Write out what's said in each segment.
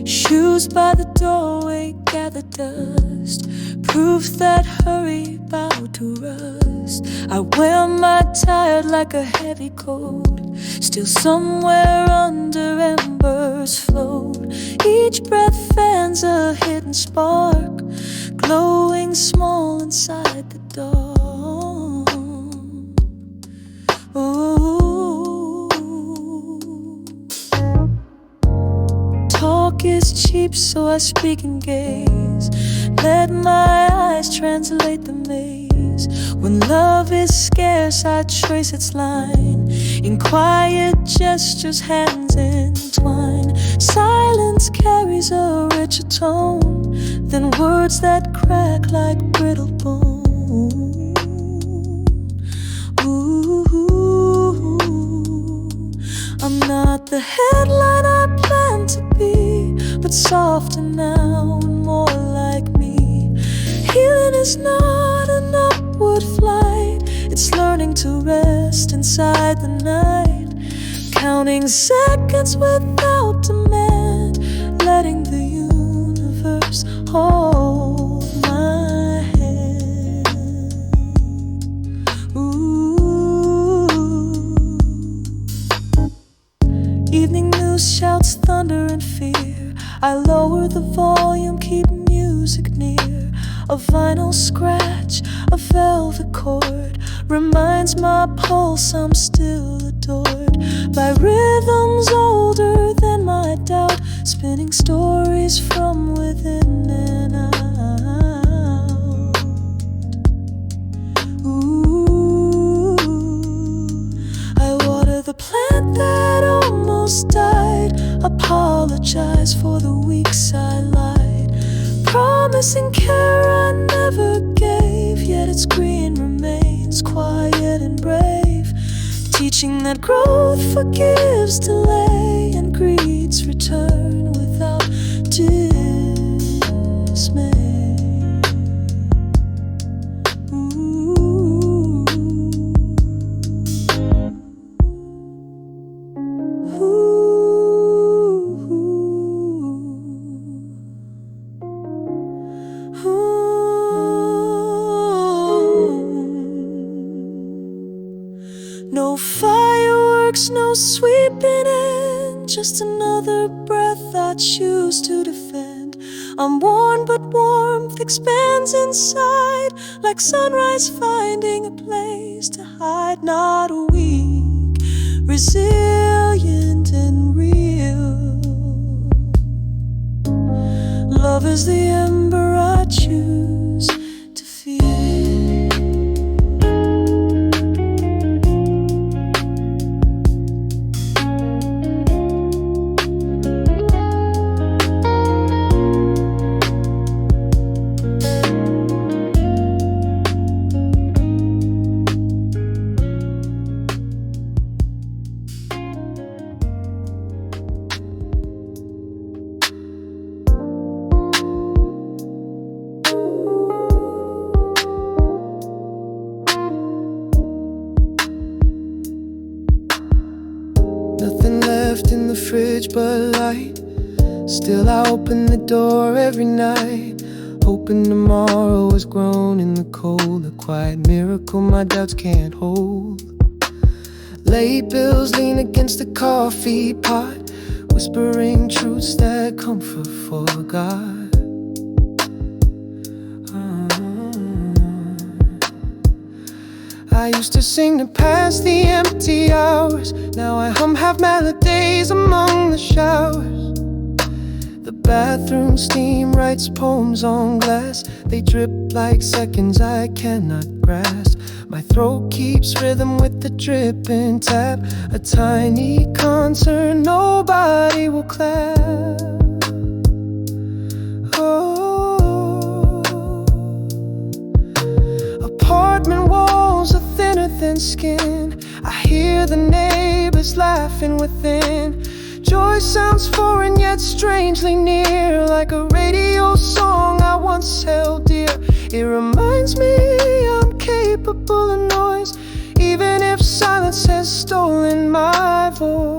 Shoes by the doorway gather dust, proof that hurry about to rust. I wear my tired like a heavy coat, still somewhere under embers float. Each breath fans a hidden spark, glowing small inside the dawn. Ooh. Talk is cheap, so I speak and gaze. Let my eyes translate the maze. When love is scarce, I trace its line. In quiet gestures, hands entwine. Silence carries a richer tone than words that crack like brittle bone. Ooh, I'm not the headline I planned to be, but softer now and more like me. Healing is not an upward flight, it's learning to rest inside the night. Counting seconds without demand, letting the universe hold my hand. Ooh. Evening news shouts thunder and fear. I lower the volume, keep music near. A vinyl scratch, a velvet cord reminds my pulse I'm still adored by rhythms older than my doubt, spinning stories from within and out. Ooh, I water the plant that almost died, apologize for the weeks I lied, promising care I never gave, yet its green remains quiet and brave, teaching that growth forgives delay and greets return without dismay. Ooh. No fireworks, no sweeping in, just another breath I choose to defend. I'm worn but warmth expands inside, like sunrise finding a place to hide. Not weak, resilient and real. Love is the ember I choose to feel. Nothing left in the fridge but light. Still I open the door every night, hoping tomorrow has grown in the cold. A quiet miracle my doubts can't hold. Late bills lean against the coffee pot, whispering truths that comfort forgot. I used to sing to pass the empty hours, now I hum half melodies among the showers. The bathroom steam writes poems on glass, they drip like seconds I cannot grasp. My throat keeps rhythm with the dripping tap, a tiny concert nobody will clap. Apartment walls are thinner than skin, I hear the neighbors laughing within. Joy sounds foreign yet strangely near, like a radio song I once held dear. It reminds me I'm capable of noise, even if silence has stolen my voice.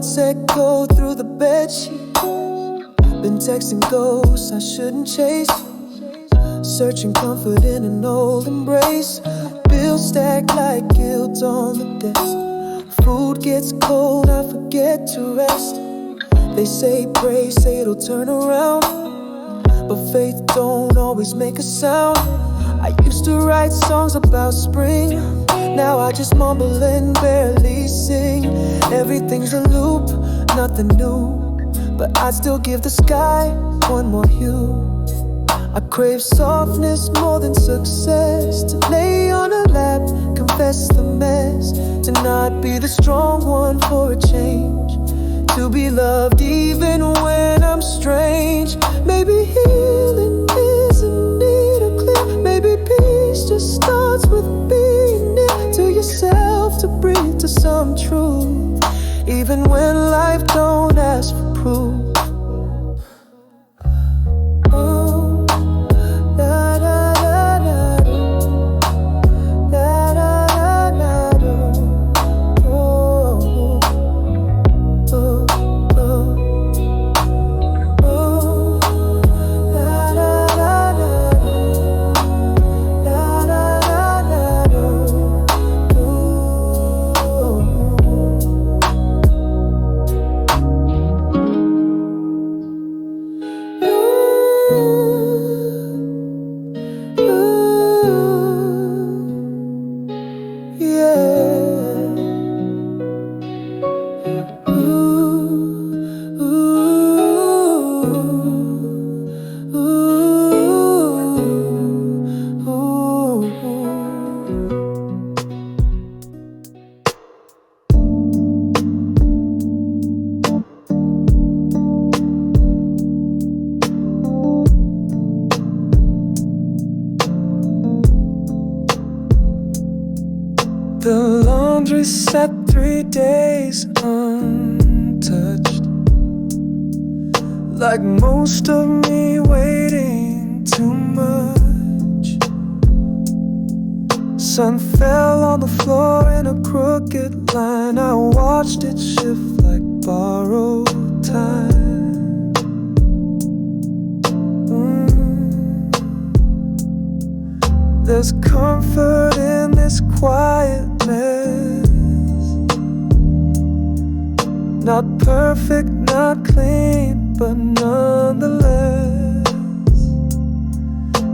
thoughts echo through the bedsheet. Been texting ghosts I shouldn't chase, searching comfort in an old embrace. Bills stack like guilt on the desk. Food gets cold, I forget to rest. They say pray, say it'll turn around, but faith don't always make a sound. I used to write songs about spring, now I just mumble and barely sing. Everything's a loop, nothing new, but I'd still give the sky one more hue. I crave softness more than success, to lay on a lap, confess the mess, to not be the strong one for a change, to be loved even when I'm strange. Maybe healing isn't needed clear, maybe peace just starts with being near to yourself, to breathe to some truth, even when life don't ask for proof. The laundry sat 3 days untouched, like most of me waiting too much. Sun fell on the floor in a crooked line, I watched it shift like borrowed time. There's comfort in this quietness, not perfect, not clean, but nonetheless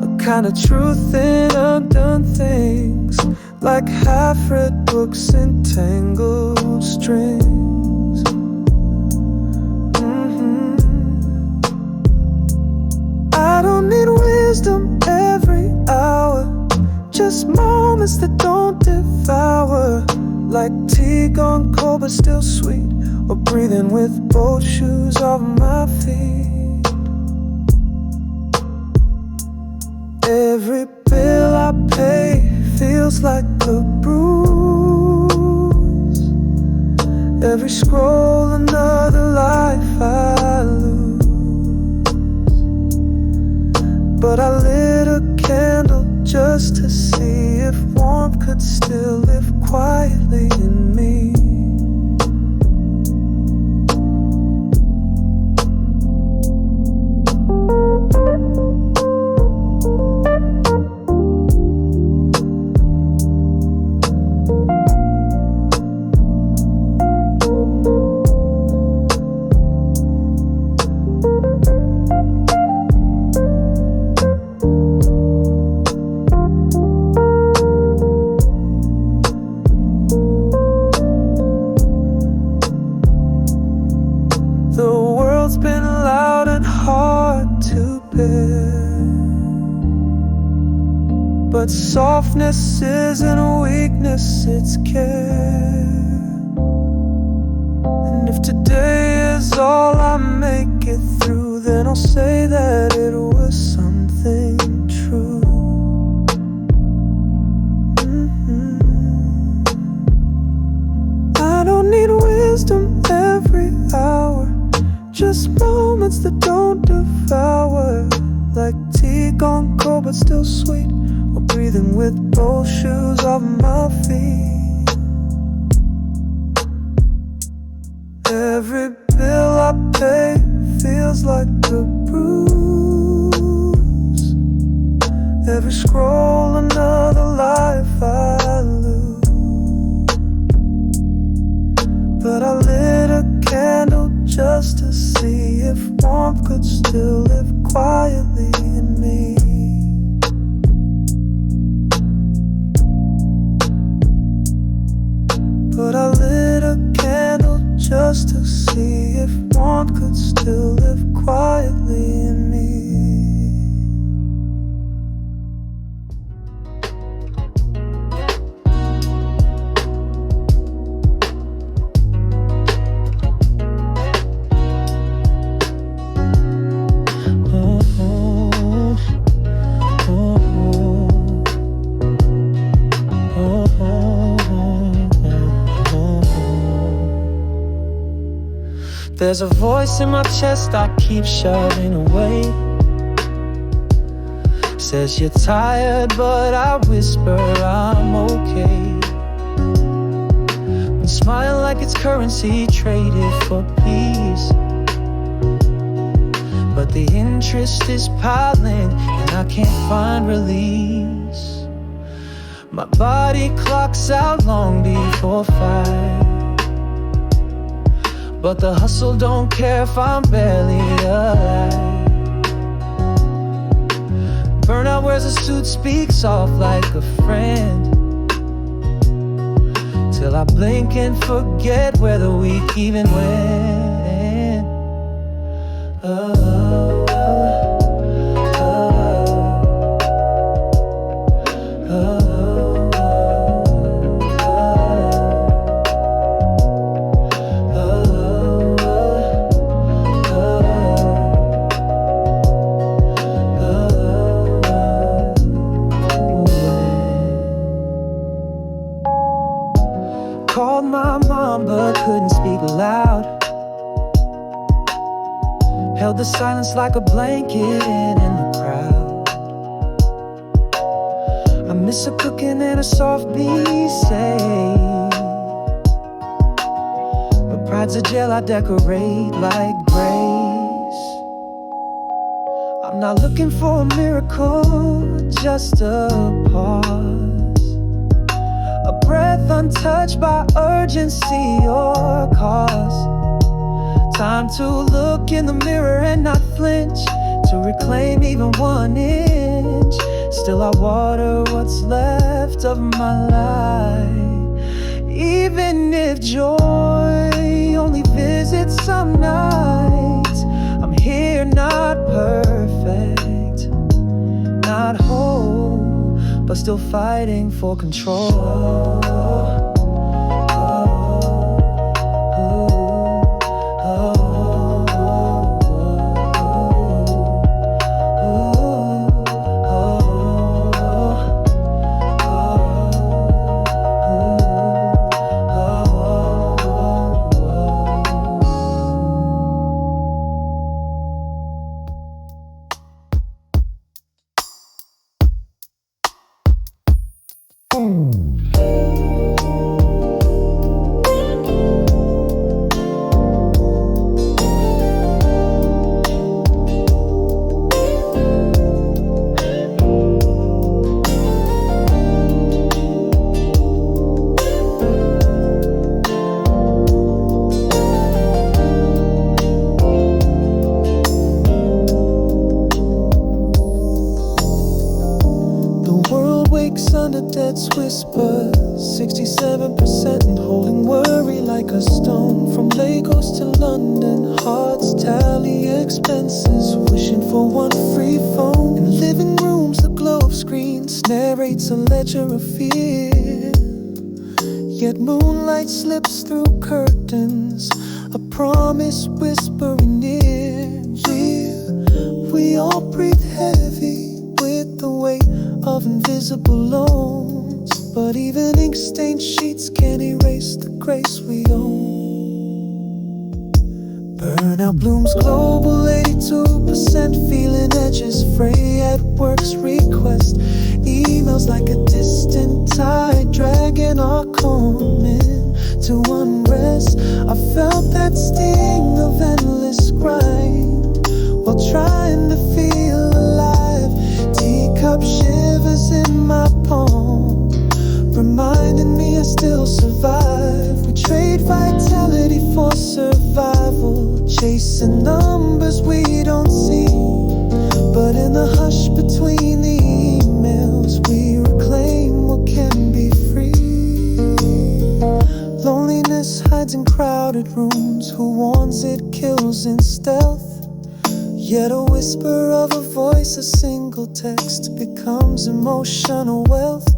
a kind of truth in undone things, like half-read books and tangled strings. I don't need wisdom every hour, just moments that don't devour, like tea gone cold but still sweet, or breathing with both shoes off my feet. Every bill I pay feels like a bruise, every scroll another life I lose. But I lit a candle just to see if warmth could still live quietly in me. But softness isn't a weakness, it's care. And if today is all I make it through, then I'll say that it was something true. I don't need wisdom every hour, just moments that don't devour, like tea gone cold but still sweet, or breathing with both shoes off my feet. feels like a bruise. Every scroll, another life I lose. But I lit a candle just to see if warmth could still live quietly in me. But I lit a candle just to see if warmth could still live quietly in me. There's a voice in my chest I keep shoving away. Says you're tired, but I whisper I'm okay. And smile like it's currency traded for peace. But the interest is piling and I can't find release. My body clocks out long before 5. But the hustle don't care if I'm barely alive. Burnout wears a suit, speaks off like a friend. Till I blink and forget where the week even went. Called my mom but couldn't speak loud. Held the silence like a blanket in the crowd. I miss her cooking and a soft beat say. But pride's a gel I decorate like grace. I'm not looking for a miracle, just a pause. A breath untouched by urgency or cause. Time to look in the mirror and not flinch, to reclaim even 1 inch. Still I water what's left of my life. Even if joy only visits some nights, I'm here not perfect, not whole, but still fighting for control. Under dead's whisper, 67% and holding worry like a stone. From Lagos to London, hearts tally expenses, wishing for one free phone. In living rooms, the glow of screens narrates a ledger of fear. Yet moonlight slips through curtains, a promise whispering near. We all breathe heavy with the weight of invisible loans, but even ink-stained sheets can't erase the grace we own. Burnout blooms global, 82% feeling edges fray at work's request. Emails like a distant tide dragging our calm into unrest. I felt that sting of endless grind, while trying to feel alive. Teacup shivers in my palm, reminding me I still survive. We trade vitality for survival, chasing numbers we don't see. But in the hush between the emails, we reclaim what can be free. Loneliness hides in crowded rooms. Who warns it kills in stealth? Yet a whisper of a voice, a single text becomes emotional wealth.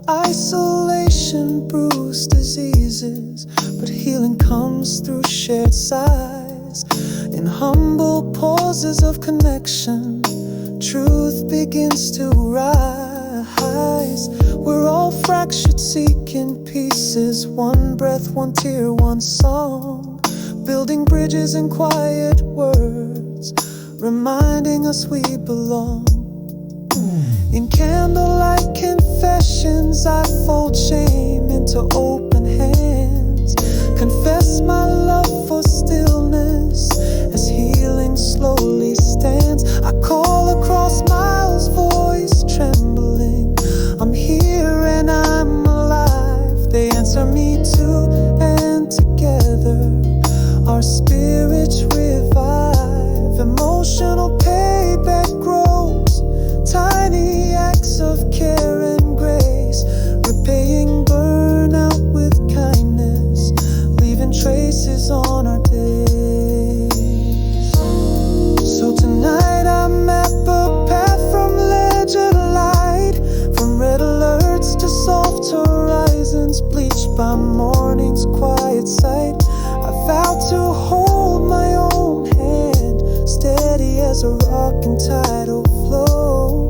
Isolation brews diseases, but healing comes through shared sighs. In humble pauses of connection, truth begins to rise. We're all fractured, seeking pieces. One breath, one tear, one song, building bridges in quiet words, reminding us we belong. In candlelight confessions, I fold shame into open hands, confess my love for stillness as healing slowly stands. I call across miles, voice trembling, I'm here and I'm alive. They answer me too, and together our spirits revive. Emotional payback grows, tiny acts of care and grace, repaying burnout with kindness, leaving traces on our days. So tonight I map a path from ledger to light, from red alerts to soft horizons, bleached by morning's quiet sight. I vow to hold my own hand, steady as a rock in tidal flow,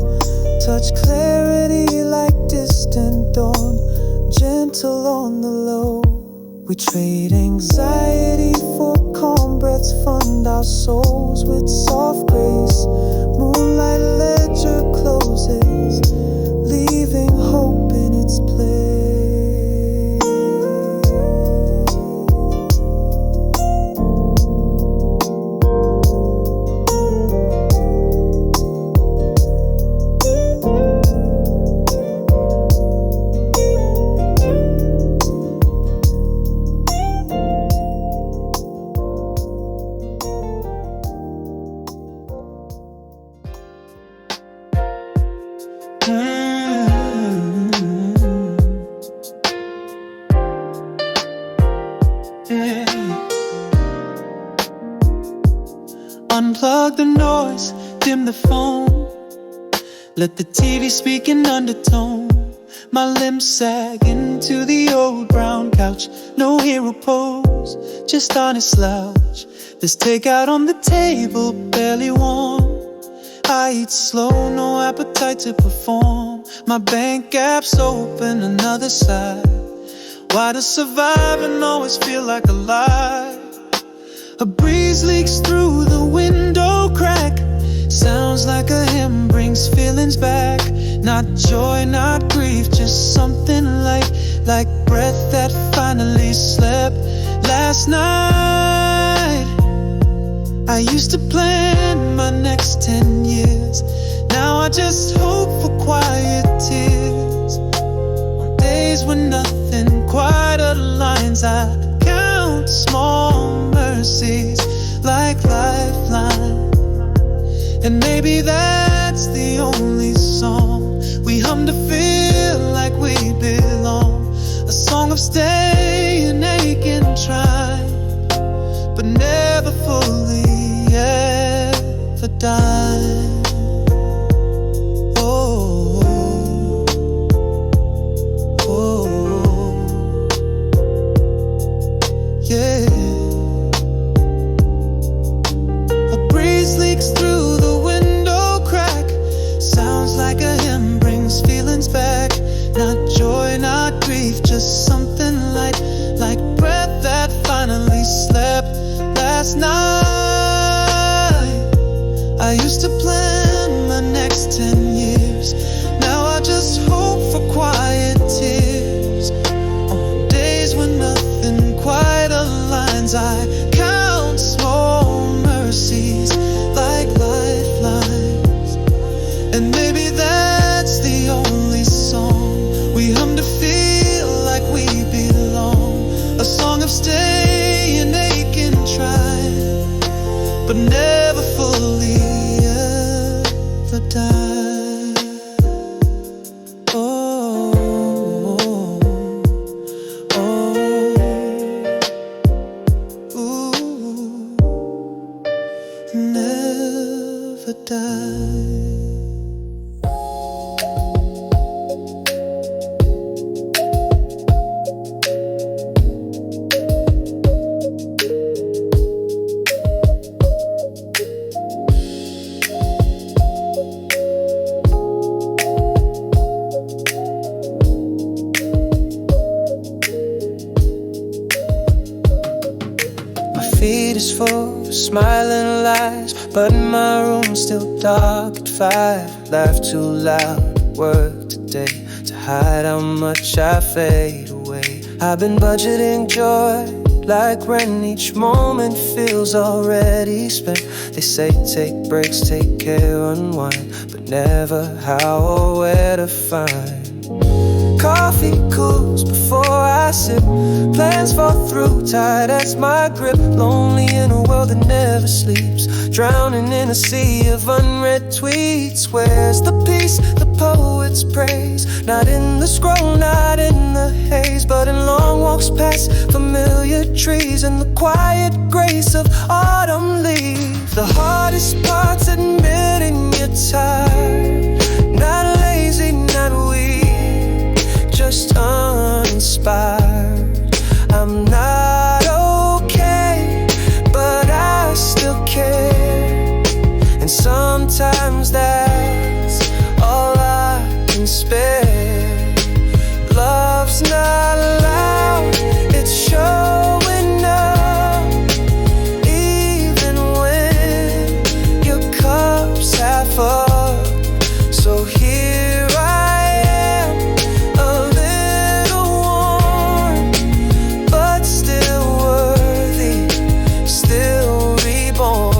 touch clarity like distant dawn, gentle on the low. We trade anxiety for calm breaths, fund our souls with soft grace. Moonlight Ledger closes, leaving hope in its place. Unplug the noise, dim the phone, let the TV speak in undertone. My limbs sag into the old brown couch. No hero pose, just honest slouch. There's takeout on the table, barely warm. I eat slow, no appetite to perform. My bank app's open, another side. Why does surviving always feel like a lie? A breeze leaks through the window crack, sounds like a hymn, brings feelings back. Not joy, not grief, just something like breath that finally slept. Last night I used to plan my next 10 years. Now I just hope for quiet tears. On days when nothing quite aligns, I count small mercies like lifeline. And maybe that's the only song we hum to feel like we belong. A song of staying, aching, trying, but never fully ever dying. Oh, oh, oh, yeah. A breeze leaks through the window crack, sounds like a hymn, brings feelings back. Not joy, not grief, just something like breath that finally slept. Last night I used to plan my next 10 years. Now I just hope for quiet tears. On days when nothing quite aligns, I count small mercies like life. feed is full of smiling lies, but my room's still dark at 5. Laugh too loud at work today to hide how much I fade away. I've been budgeting joy like rent, each moment feels already spent. They say take breaks, take care, unwind, but never how or where to find. Coffee cools before I sip, plans fall through, tight as my grip. Lonely in a world that never sleeps, drowning in a sea of unread tweets. Where's the peace the poets praise? Not in the scroll, not in the haze, but in long walks past familiar trees and the quiet grace of autumn leaves. The hardest part's admitting you're tired, not lazy, not weak, just uninspired. I'm not okay, but I still care, and sometimes that's all I can spare. Love's not loud, it's showing up, even when your cup's half up. So here I am, a little warm, but still worthy, still reborn.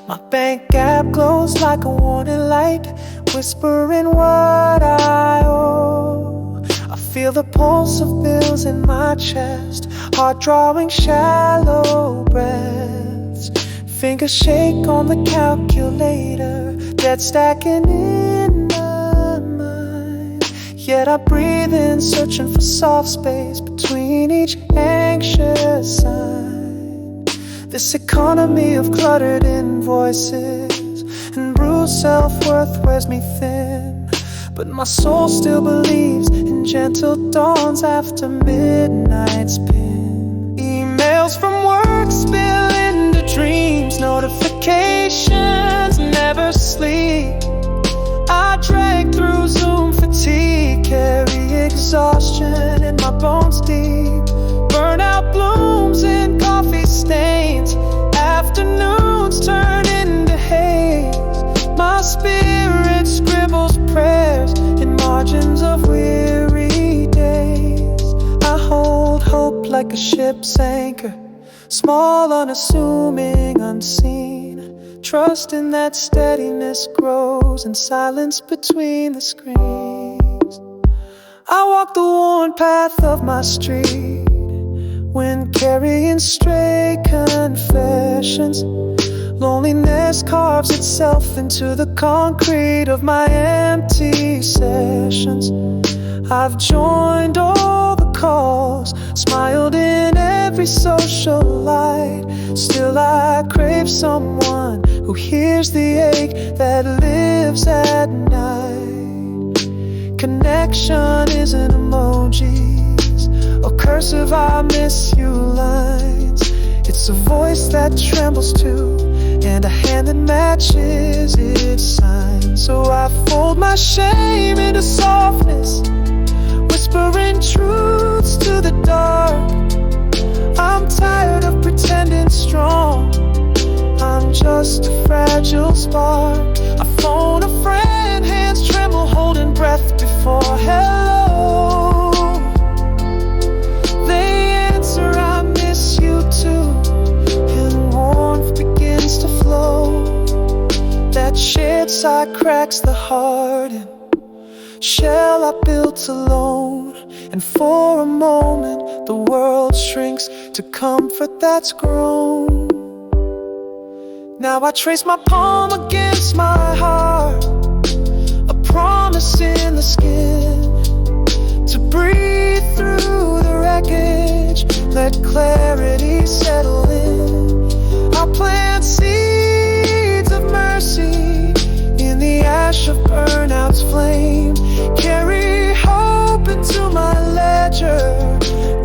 My bank app glows like a warning light, whispering what I owe. I feel the pulse of bills in my chest, heart drawing shallow breaths. Fingers shake on the calculator, debt stacking in my mind. Yet I breathe in, searching for soft space between each anxious sign. This economy of cluttered invoices and bruised self-worth wears me thin, but my soul still believes in gentle dawns after midnight's pin. Emails from work spill into dreams, notifications never sleep. I drag through Zoom fatigue, carry exhaustion in my bones deep. Burnout blooms in coffee stains, afternoons turn into haze. My spirit scribbles prayers in margins of weary days. I hold hope like a ship's anchor, small, unassuming, unseen, trusting that steadiness grows in silence between the screens. I walk the worn path of my street when carrying stray confessions. Loneliness carves itself into the concrete of my empty sessions. I've joined all the calls, smiled in every social light. Still I crave someone who hears the ache that lives at night. Connection isn't emojis or cursive I miss you lines. It's a voice that trembles too, and a hand that matches its sign. So I fold my shame into softness, whispering truths to the dark. I'm tired of pretending strong, I'm just a fragile spark. I phone a friend, hands tremble, holding breath before hello. They answer, I miss you too, and warmth begins to flow. That shared side cracks the hardened shell I built alone, and for a moment the world shrinks to comfort that's grown. Now I trace my palm against my heart, a promise in the skin to breathe through let clarity settle in. I'll plant seeds of mercy in the ash of burnout's flame. Carry hope into my ledger,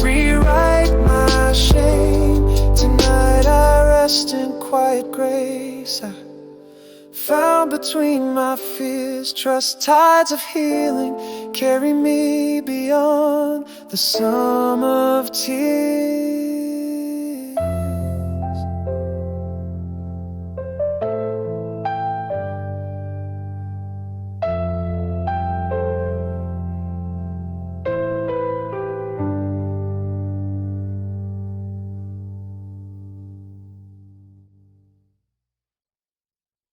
rewrite my shame. Tonight I rest in quiet grace. I found between my fears, trust tides of healing carry me beyond the sum of tears.